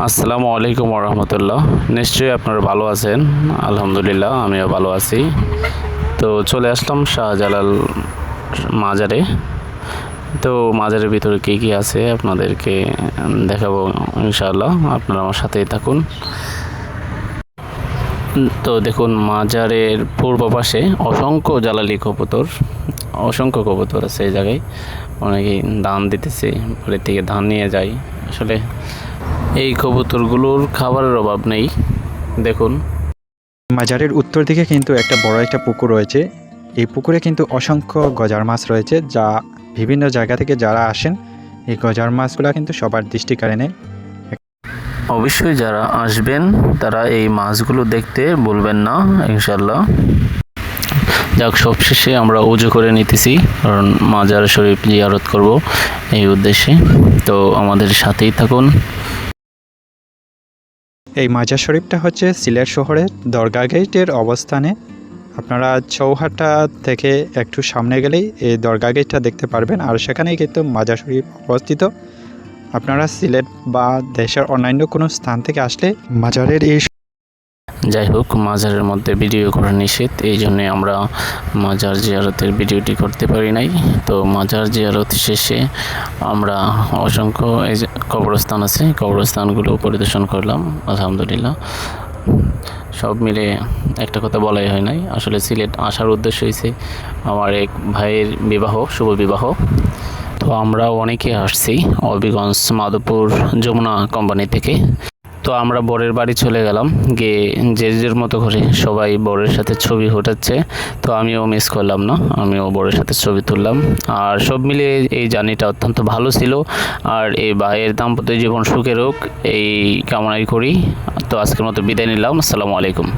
আসসালামু আলাইকুম রহমতুল্লাহ। নিশ্চয়ই আপনারা ভালো আছেন। আলহামদুলিল্লাহ আমিও ভালো আছি। তো চলে আসলাম শাহজালাল মাজারে। তো মাজারের ভিতরে কী কী আছে আপনাদেরকে দেখাবো ইনশাআল্লাহ, আপনারা আমার সাথেই থাকুন। তো দেখুন, মাজারের পূর্ব পাশে অসংখ্য জালালি কবুতর, অসংখ্য কবুতর আছে এই জায়গায়। অনেকেই ধান দিতেছে, বাড়ি থেকে ধান নিয়ে যায়। আসলে এই কবুতরগুলোর খাবারের অভাব নেই। দেখুন, মাজারের উত্তর দিকে কিন্তু একটা বড় একটা পুকুর রয়েছে। এই পুকুরে কিন্তু অসংখ্য গজার মাছ রয়েছে, যা বিভিন্ন জায়গা থেকে যারা আসেন এই গজার মাছগুলো কিন্তু সবার দৃষ্টি কাড়ে নেয়। অবশ্যই যারা আসবেন তারা এই মাছগুলো দেখতে ভুলবেন না ইনশাল্লাহ। যাক, সবশেষে আমরা উজু করে নিতেছি, কারণ মাজার শরীফ জিয়ারত করব এই উদ্দেশ্যে। তো আমাদের সাথেই থাকুন। এই মাজার শরীফটা হচ্ছে সিলেট শহরের দরগা গেটের অবস্থানে। আপনারা চৌহাটা থেকে একটু সামনে গেলেই এই দরগা গেটটা দেখতে পারবেন, আর সেখানেই কিন্তু মাজার শরীফ অবস্থিত। আপনারা সিলেট বা দেশের অন্যান্য কোনো স্থান থেকে আসলে মাজারের এই যাই হোক, মাজারের মধ্যে ভিডিও করা নিষেধ, এই জন্যে আমরা মাজার জিয়ারতের ভিডিওটি করতে পারি নাই। তো মাজার জিয়ারত শেষে আমরা অসংখ্য এই যে কবরস্থান আছে, কবরস্থানগুলো পরিদর্শন করলাম আলহামদুলিল্লাহ। সব মিলে একটা কথা বলাই হয় নাই। আসলে সিলেট আসার উদ্দেশ্য হয়েছে আমার এক ভাইয়ের বিবাহ, শুভ বিবাহ। তো আমরা অনেকে আসছি হবিগঞ্জ, মাধবপুর, যমুনা কোম্পানি থেকে। তো আমরা বরের বাড়ি চলে গেলাম, গিয়ে যে যার মতো করে সবাই বরের সাথে ছবি উঠাচ্ছে। তো আমিও মিস করলাম না, আমিও বরের সাথে ছবি তুললাম। আর সব মিলিয়ে এই জার্নিটা অত্যন্ত ভালো ছিল। আর এই ভাইয়ের দাম্পত্য জীবন সুখের হোক এই কামনাই করি। তো আজকের মতো বিদায় নিলাম। আসসালামু আলাইকুম।